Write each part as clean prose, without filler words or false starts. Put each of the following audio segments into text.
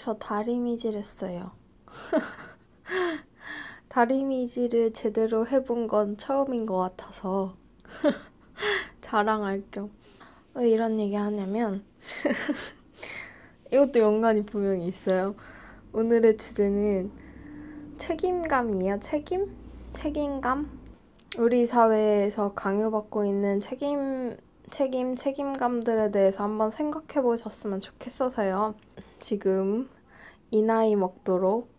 저 다리미질 했어요. 다리미질을 제대로 해본 건 처음인 것 같아서 자랑할 겸. 왜 이런 얘기 하냐면 이것도 연관이 분명히 있어요. 오늘의 주제는 책임감이에요. 책임감? 우리 사회에서 강요받고 있는 책임감들에 대해서 한번 생각해 보셨으면 좋겠어서요. 지금 이 나이 먹도록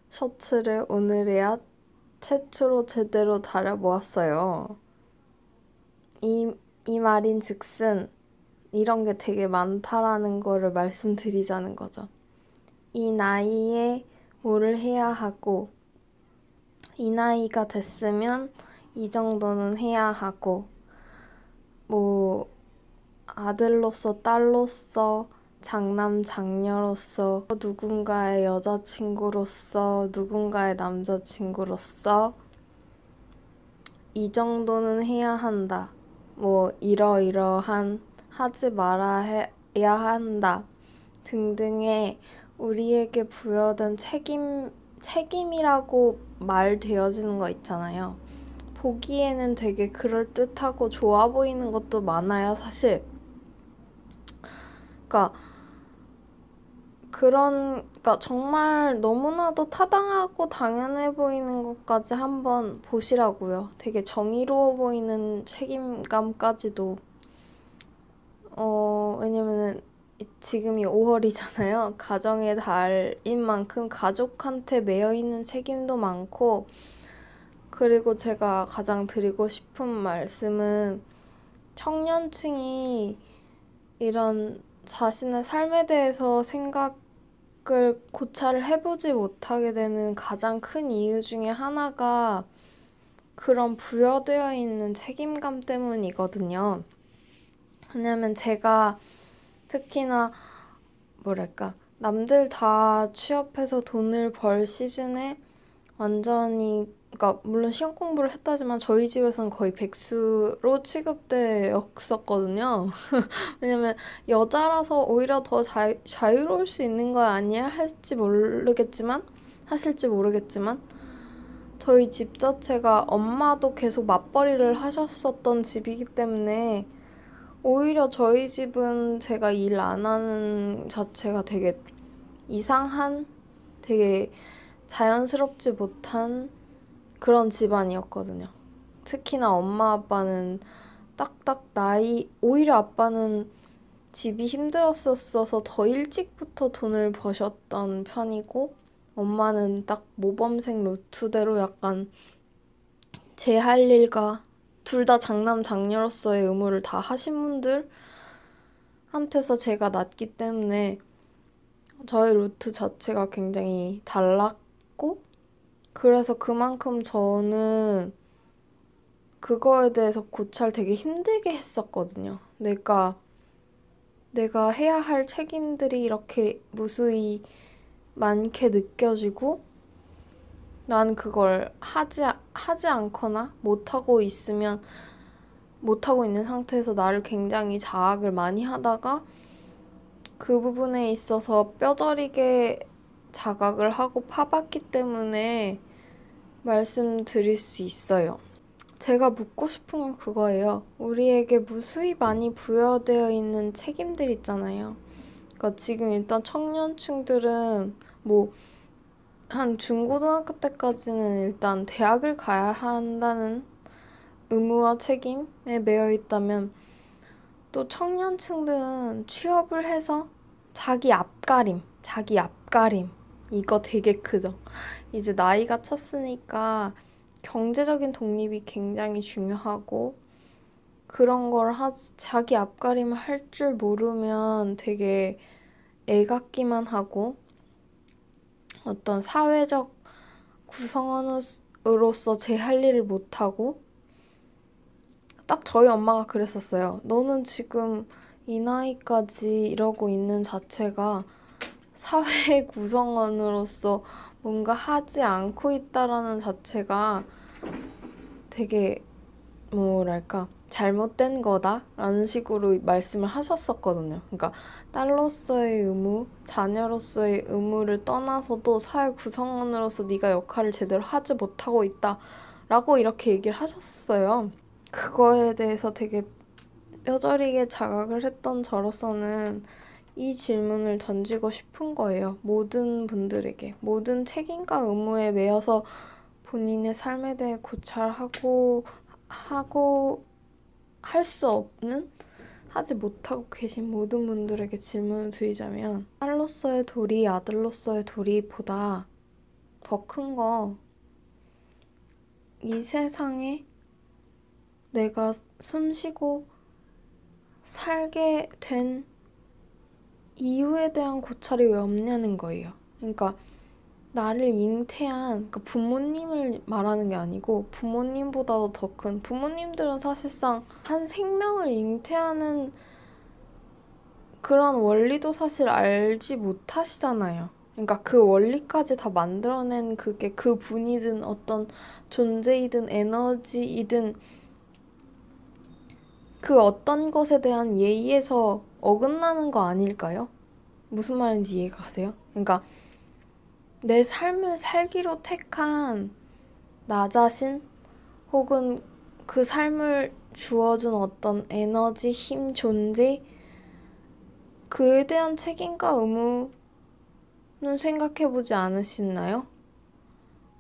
셔츠를 오늘에야 최초로 제대로 다려보았어요. 이 말인 즉슨 이런 게 되게 많다라는 거를 말씀드리자는 거죠. 이 나이에 뭐를 해야 하고 이 나이가 됐으면 이 정도는 해야 하고 뭐 아들로서 딸로서 장남 장녀로서 누군가의 여자친구로서 누군가의 남자친구로서 이 정도는 해야 한다. 뭐 이러이러한 하지 말아야 한다. 등등의 우리에게 부여된 책임이라고 말되어지는 거 있잖아요. 보기에는 되게 그럴듯하고 좋아 보이는 것도 많아요, 사실. 그러니까 정말 너무나도 타당하고 당연해 보이는 것까지 한번 보시라고요. 되게 정의로워 보이는 책임감까지도. 왜냐면은 지금이 5월이잖아요. 가정의 달인 만큼 가족한테 매여있는 책임도 많고, 그리고 제가 가장 드리고 싶은 말씀은 청년층이 이런 자신의 삶에 대해서 생각을 고찰을 해보지 못하게 되는 가장 큰 이유 중에 하나가 그런 부여되어 있는 책임감 때문이거든요. 왜냐면 제가 특히나 남들 다 취업해서 돈을 벌 시즌에 완전히 그러니까 물론 시험 공부를 했다지만 저희 집에서는 거의 백수로 취급되었었거든요. 왜냐면 여자라서 오히려 더 자유로울 수 있는 거 아니야? 하실지 모르겠지만 저희 집 자체가 엄마도 계속 맞벌이를 하셨었던 집이기 때문에 오히려 저희 집은 제가 일 안 하는 자체가 되게 이상한, 되게 자연스럽지 못한 그런 집안이었거든요. 특히나 엄마 아빠는 오히려 아빠는 집이 힘들었어서 더 일찍부터 돈을 버셨던 편이고 엄마는 딱 모범생 루트대로 약간 제 할 일과 둘 다 장남 장녀로서의 의무를 다 하신 분들한테서 제가 났기 때문에 저의 루트 자체가 굉장히 달랐고 그래서 그만큼 저는 그거에 대해서 고찰 되게 힘들게 했었거든요. 내가 해야 할 책임들이 이렇게 무수히 많게 느껴지고 난 그걸 하지 않거나 못하고 있는 상태에서 나를 굉장히 자학을 많이 하다가 그 부분에 있어서 뼈저리게 자각을 하고 파봤기 때문에 말씀드릴 수 있어요. 제가 묻고 싶은 건 그거예요. 우리에게 무수히 많이 부여되어 있는 책임들 있잖아요. 그러니까 지금 일단 청년층들은 한 중고등학교 때까지는 일단 대학을 가야 한다는 의무와 책임에 매여 있다면 또 청년층들은 취업을 해서 자기 앞가림 이거 되게 크죠. 이제 나이가 찼으니까 경제적인 독립이 굉장히 중요하고 그런 걸 자기 앞가림을 할 줄 모르면 되게 애 같기만 하고 어떤 사회적 구성원으로서 제 할 일을 못하고 딱 저희 엄마가 그랬었어요. 너는 지금 이 나이까지 이러고 있는 자체가 사회 구성원으로서 뭔가 하지 않고 있다라는 자체가 되게 잘못된 거다라는 식으로 말씀을 하셨었거든요. 그러니까 딸로서의 의무, 자녀로서의 의무를 떠나서도 사회 구성원으로서 네가 역할을 제대로 하지 못하고 있다라고 이렇게 얘기를 하셨어요. 그거에 대해서 되게 뼈저리게 자각을 했던 저로서는 이 질문을 던지고 싶은 거예요. 모든 분들에게. 모든 책임과 의무에 매여서 본인의 삶에 대해 고찰하고 할 수 없는, 하지 못하고 계신 모든 분들에게 질문을 드리자면, 딸로서의 도리, 아들로서의 도리보다 더 큰 거, 이 세상에 내가 숨쉬고 살게 된 이유에 대한 고찰이 왜 없냐는 거예요. 그러니까 나를 잉태한, 그러니까 부모님을 말하는 게 아니고 부모님보다도 더 큰, 부모님들은 사실상 한 생명을 잉태하는 그런 원리도 사실 알지 못하시잖아요. 그러니까 그 원리까지 다 만들어낸 그게 그 분이든 어떤 존재이든 에너지이든 그 어떤 것에 대한 예의에서 어긋나는 거 아닐까요? 무슨 말인지 이해가 가세요? 그러니까 내 삶을 살기로 택한 나 자신, 혹은 그 삶을 주어준 어떤 에너지, 힘, 존재, 그에 대한 책임과 의무는 생각해보지 않으시나요?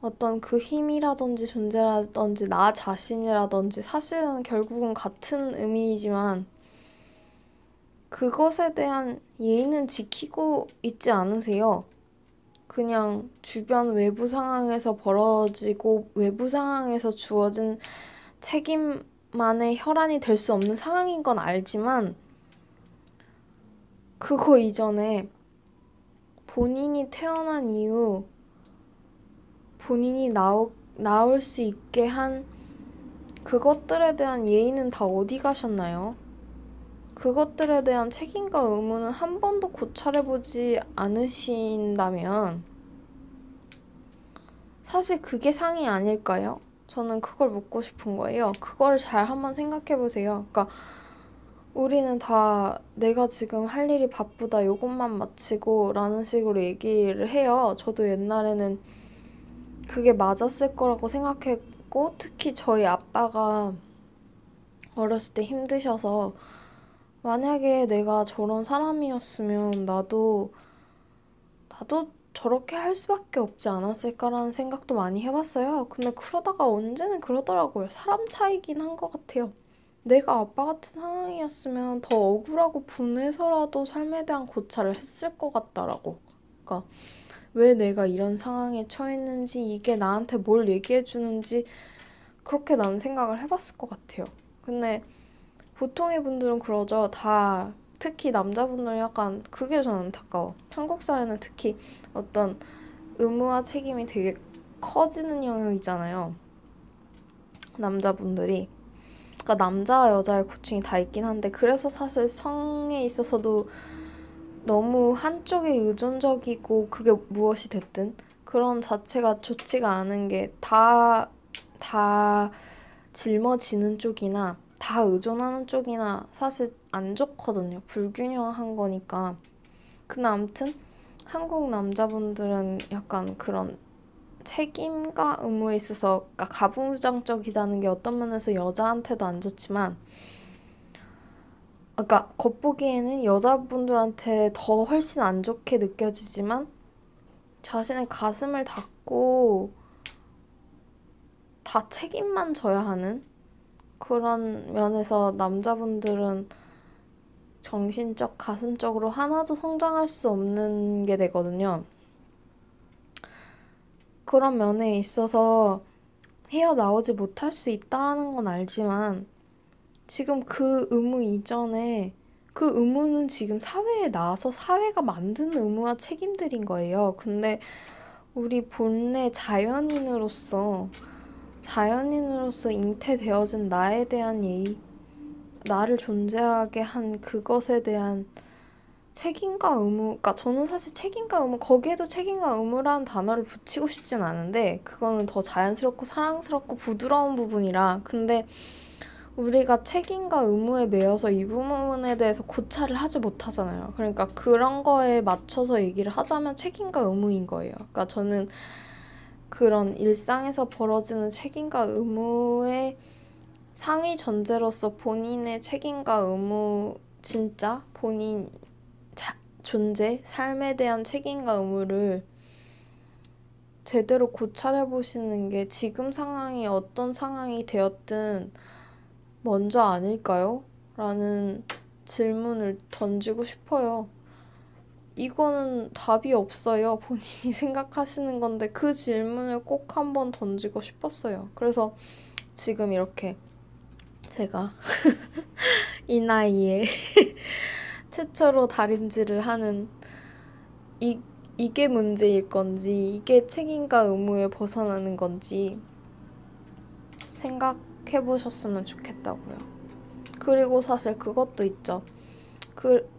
어떤 그 힘이라든지 존재라든지 나 자신이라든지 사실은 결국은 같은 의미이지만 그것에 대한 예의는 지키고 있지 않으세요? 그냥 주변 외부 상황에서 벌어지고 외부 상황에서 주어진 책임만의 혈안이 될 수 없는 상황인 건 알지만 그거 이전에 본인이 태어난 이후 본인이 나올 수 있게 한 그것들에 대한 예의는 다 어디 가셨나요? 그것들에 대한 책임과 의무는 한 번도 고찰해보지 않으신다면 사실 그게 상이 아닐까요? 저는 그걸 묻고 싶은 거예요. 그걸 잘 한번 생각해보세요. 그러니까 우리는 다 내가 지금 할 일이 바쁘다, 요것만 마치고 라는 식으로 얘기를 해요. 저도 옛날에는 그게 맞았을 거라고 생각했고, 특히 저희 아빠가 어렸을 때 힘드셔서 만약에 내가 저런 사람이었으면 나도 저렇게 할 수밖에 없지 않았을까라는 생각도 많이 해봤어요. 근데 그러다가 언제는 그러더라고요. 사람 차이긴 한 것 같아요. 내가 아빠 같은 상황이었으면 더 억울하고 분해서라도 삶에 대한 고찰을 했을 것 같다라고. 그러니까 왜 내가 이런 상황에 처했는지, 이게 나한테 뭘 얘기해주는지 그렇게 나는 생각을 해봤을 것 같아요. 근데 보통의 분들은 그러죠. 다 특히 남자분들은 약간 그게 전 안타까워. 한국 사회는 특히 어떤 의무와 책임이 되게 커지는 영역이잖아요. 남자분들이. 그러니까 남자와 여자의 고충이 다 있긴 한데 그래서 사실 성에 있어서도 너무 한쪽에 의존적이고 그게 무엇이 됐든 그런 자체가 좋지가 않은 게 다 짊어지는 쪽이나 다 의존하는 쪽이나 사실 안 좋거든요. 불균형한 거니까. 근데 아무튼 한국 남자분들은 약간 그런 책임과 의무에 있어서 그러니까 가부장적이라는 게 어떤 면에서 여자한테도 안 좋지만 그러니까 겉보기에는 여자분들한테 더 훨씬 안 좋게 느껴지지만 자신의 가슴을 닫고 다 책임만 져야 하는 그런 면에서 남자분들은 정신적, 가슴적으로 하나도 성장할 수 없는 게 되거든요. 그런 면에 있어서 헤어나오지 못할 수 있다는 건 알지만 지금 그 의무 이전에 그 의무는 지금 사회에 나와서 사회가 만든 의무와 책임들인 거예요. 근데 우리 본래 자연인으로서 잉태되어진 나에 대한 예의, 나를 존재하게 한 그것에 대한 책임과 의무, 그러니까 저는 사실 책임과 의무, 거기에도 책임과 의무라는 단어를 붙이고 싶진 않은데 그거는 더 자연스럽고 사랑스럽고 부드러운 부분이라. 근데 우리가 책임과 의무에 매여서 이 부분에 대해서 고찰을 하지 못하잖아요. 그러니까 그런 거에 맞춰서 얘기를 하자면 책임과 의무인 거예요. 그러니까 저는 그런 일상에서 벌어지는 책임과 의무의 상위 전제로서 본인의 책임과 의무, 진짜 본인 존재, 삶에 대한 책임과 의무를 제대로 고찰해 보시는 게 지금 상황이 어떤 상황이 되었든 먼저 아닐까요? 라는 질문을 던지고 싶어요. 이거는 답이 없어요. 본인이 생각하시는 건데 그 질문을 꼭 한번 던지고 싶었어요. 그래서 지금 이렇게 제가 이 나이에 최초로 다림질을 하는 이게 문제일 건지 이게 책임과 의무에 벗어나는 건지 생각해 보셨으면 좋겠다고요. 그리고 사실 그것도 있죠.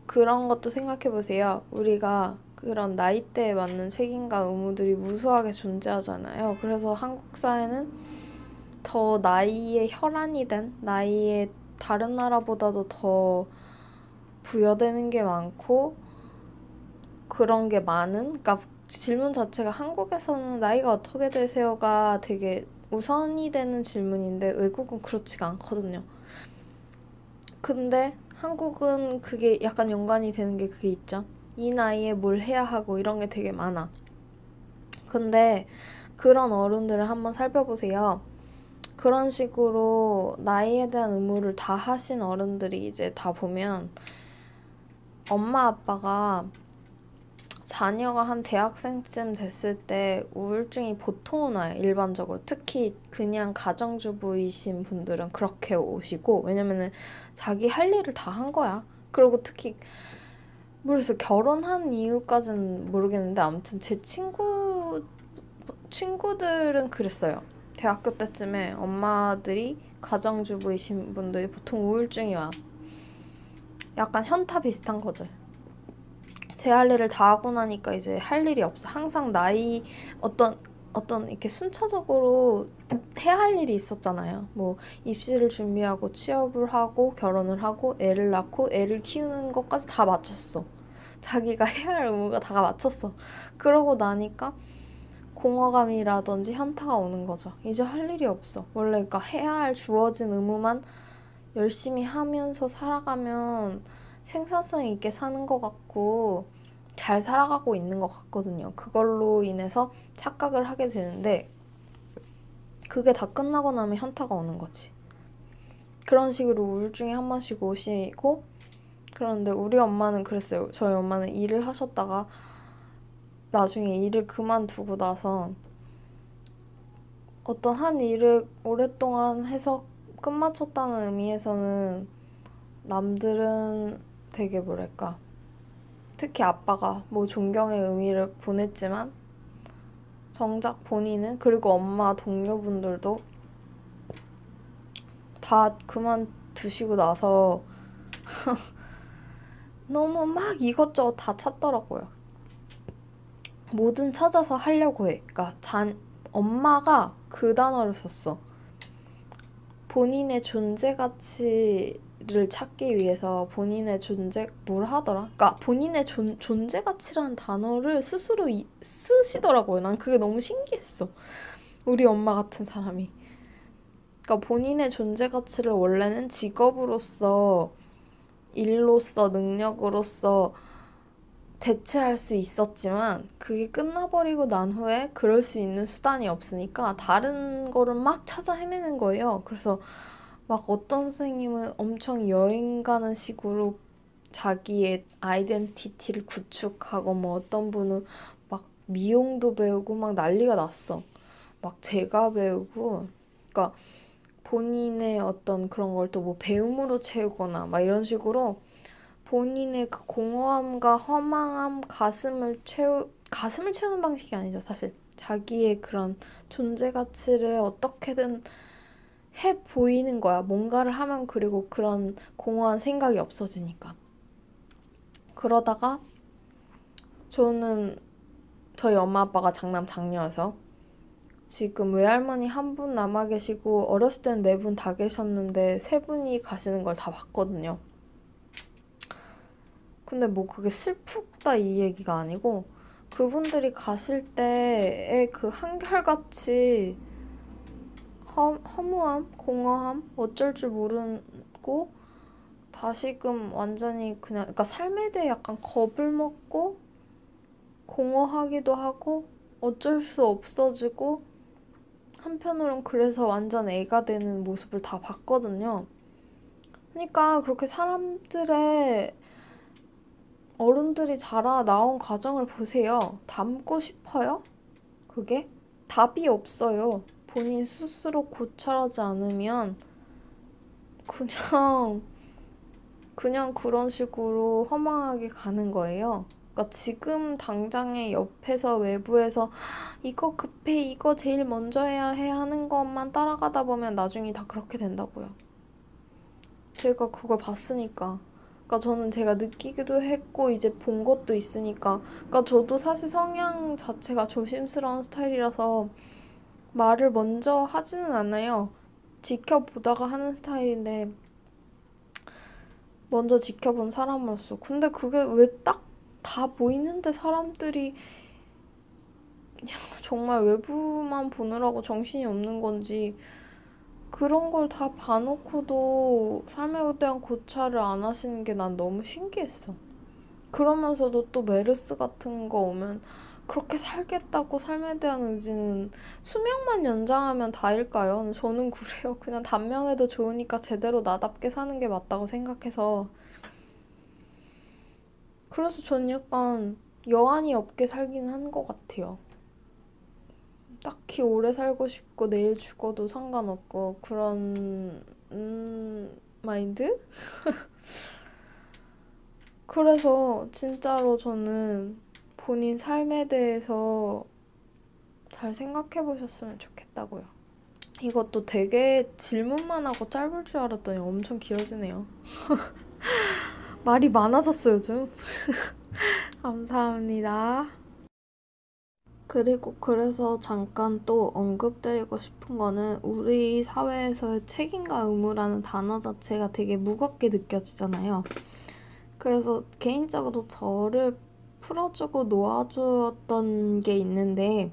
그런 것도 생각해 보세요. 우리가 그런 나이대에 맞는 책임과 의무들이 무수하게 존재하잖아요. 그래서 한국 사회는 더 나이에 혈안이 된, 나이에 다른 나라보다도 더 부여되는 게 많고 그런 게 많은, 그러니까 질문 자체가 한국에서는 나이가 어떻게 되세요가 되게 우선이 되는 질문인데 외국은 그렇지가 않거든요. 근데 한국은 그게 약간 연관이 되는 게 그게 있죠. 이 나이에 뭘 해야 하고 이런 게 되게 많아. 근데 그런 어른들을 한번 살펴보세요. 그런 식으로 나이에 대한 의무를 다 하신 어른들이 이제 다 보면 엄마 아빠가 자녀가 한 대학생쯤 됐을 때 우울증이 보통은 와요. 일반적으로. 특히 그냥 가정주부이신 분들은 그렇게 오시고, 왜냐면은 자기 할 일을 다 한 거야. 그리고 특히 모르겠어. 결혼한 이유까지는 모르겠는데 아무튼 제 친구들은 그랬어요. 대학교 때쯤에 엄마들이 가정주부이신 분들이 보통 우울증이 와. 약간 현타 비슷한 거죠. 제 할 일을 다 하고 나니까 이제 할 일이 없어. 항상 어떤 이렇게 순차적으로 해야 할 일이 있었잖아요. 뭐 입시를 준비하고 취업을 하고 결혼을 하고 애를 낳고 애를 키우는 것까지 다 마쳤어. 자기가 해야 할 의무가 다 마쳤어. 그러고 나니까 공허감이라든지 현타가 오는 거죠. 이제 할 일이 없어. 원래 그러니까 해야 할 주어진 의무만 열심히 하면서 살아가면 생산성 있게 사는 것 같고 잘 살아가고 있는 것 같거든요. 그걸로 인해서 착각을 하게 되는데 그게 다 끝나고 나면 현타가 오는 거지. 그런 식으로 우울증이 한 번씩 오시고 그런데 우리 엄마는 그랬어요. 저희 엄마는 일을 하셨다가 나중에 일을 그만두고 나서 어떤 한 일을 오랫동안 해서 끝마쳤다는 의미에서는 남들은 되게 뭐랄까 특히 아빠가 뭐 존경의 의미를 보냈지만 정작 본인은 그리고 엄마 동료분들도 다 그만두시고 나서 너무 막 이것저것 다 찾더라고요. 뭐든 찾아서 하려고 해. 그러니까 엄마가 그 단어를 썼어. 본인의 존재 가치를 찾기 위해서 본인의 뭘 하더라? 그러니까 본인의 존재 가치라는 단어를 스스로 쓰시더라고요. 난 그게 너무 신기했어. 우리 엄마 같은 사람이. 그러니까 본인의 존재 가치를 원래는 직업으로서, 일로서, 능력으로서 대체할 수 있었지만 그게 끝나버리고 난 후에 그럴 수 있는 수단이 없으니까 다른 거를 막 찾아 헤매는 거예요. 그래서 막 어떤 선생님은 엄청 여행 가는 식으로 자기의 아이덴티티를 구축하고 뭐 어떤 분은 막 미용도 배우고 막 난리가 났어. 막 제가 배우고 그러니까 본인의 어떤 그런 걸 또 뭐 배움으로 채우거나 막 이런 식으로 본인의 그 공허함과 허망함, 가슴을 채우는 방식이 아니죠, 사실. 자기의 그런 존재 가치를 어떻게든 해 보이는 거야. 뭔가를 하면 그리고 그런 공허한 생각이 없어지니까. 그러다가 저는 저희 엄마 아빠가 장남 장녀여서 지금 외할머니 한 분 남아 계시고 어렸을 땐 네 분 다 계셨는데 세 분이 가시는 걸 다 봤거든요. 근데 뭐 그게 슬프다 이 얘기가 아니고 그분들이 가실 때의 그 한결같이 허무함, 공허함, 어쩔 줄 모르고 다시금 완전히 그냥 그러니까 삶에 대해 약간 겁을 먹고 공허하기도 하고 어쩔 수 없어지고 한편으론 그래서 완전 애가 되는 모습을 다 봤거든요. 그러니까 그렇게 사람들의 어른들이 자라 나온 과정을 보세요. 닮고 싶어요? 그게? 답이 없어요. 본인 스스로 고찰하지 않으면 그냥 그냥 그런 식으로 허망하게 가는 거예요. 그러니까 지금 당장에 옆에서 외부에서 이거 급해, 이거 제일 먼저 해야 해 하는 것만 따라가다 보면 나중에 다 그렇게 된다고요. 제가 그걸 봤으니까. 그러니까 저는 제가 느끼기도 했고 이제 본 것도 있으니까. 그러니까 저도 사실 성향 자체가 조심스러운 스타일이라서 말을 먼저 하지는 않아요. 지켜보다가 하는 스타일인데 먼저 지켜본 사람으로서. 근데 그게 왜 딱 다 보이는데 사람들이 정말 외부만 보느라고 정신이 없는 건지 그런 걸 다 봐놓고도 삶에 대한 고찰을 안 하시는 게 난 너무 신기했어. 그러면서도 또 메르스 같은 거 오면 그렇게 살겠다고 삶에 대한 의지는 수명만 연장하면 다일까요? 저는 그래요. 그냥 단명해도 좋으니까 제대로 나답게 사는 게 맞다고 생각해서 그래서 전 약간 여한이 없게 살긴 한 것 같아요. 딱히 오래 살고 싶고 내일 죽어도 상관없고 그런 마인드? 그래서 진짜로 저는 본인 삶에 대해서 잘 생각해 보셨으면 좋겠다고요. 이것도 되게 질문만 하고 짧을 줄 알았더니 엄청 길어지네요. 말이 많아졌어요, 요즘. 감사합니다. 그리고 그래서 잠깐 또 언급드리고 싶은 거는 우리 사회에서의 책임과 의무라는 단어 자체가 되게 무겁게 느껴지잖아요. 그래서 개인적으로 저를 풀어주고 놓아주었던 게 있는데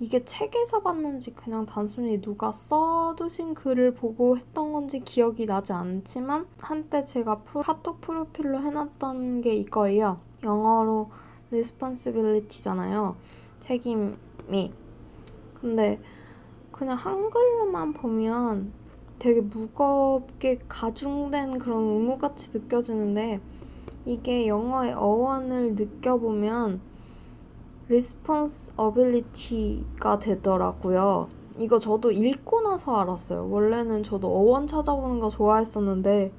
이게 책에서 봤는지 그냥 단순히 누가 써두신 글을 보고 했던 건지 기억이 나지 않지만 한때 제가 카톡 프로필로 해놨던 게 이거예요. 영어로 responsibility잖아요. 책임이. 근데 그냥 한글로만 보면 되게 무겁게 가중된 그런 의무같이 느껴지는데 이게 영어의 어원을 느껴보면 responsibility가 되더라고요. 이거 저도 읽고 나서 알았어요. 원래는 저도 어원 찾아보는 거 좋아했었는데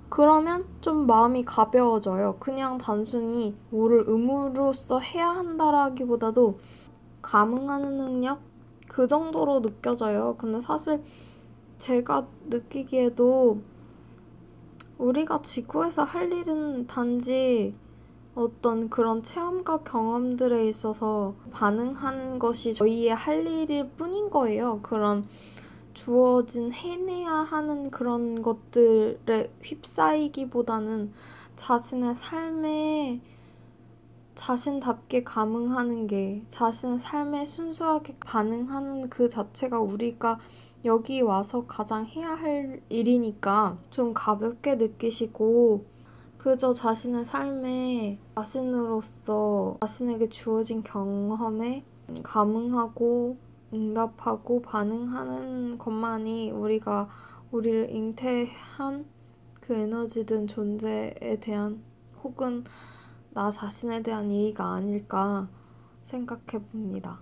그러면 좀 마음이 가벼워져요. 그냥 단순히 뭐를 의무로서 해야 한다라기보다도 감응하는 능력? 그 정도로 느껴져요. 근데 사실 제가 느끼기에도 우리가 지구에서 할 일은 단지 어떤 그런 체험과 경험들에 있어서 반응하는 것이 저희의 할 일일 뿐인 거예요. 그런 주어진 해내야 하는 그런 것들에 휩싸이기보다는 자신의 삶에 자신답게 감응하는 게 자신의 삶에 순수하게 반응하는 그 자체가 우리가 여기 와서 가장 해야 할 일이니까 좀 가볍게 느끼시고 그저 자신의 삶에 자신으로서 자신에게 주어진 경험에 감응하고 응답하고 반응하는 것만이 우리가 우리를 잉태한 그 에너지든 존재에 대한 혹은 나 자신에 대한 예의가 아닐까 생각해 봅니다.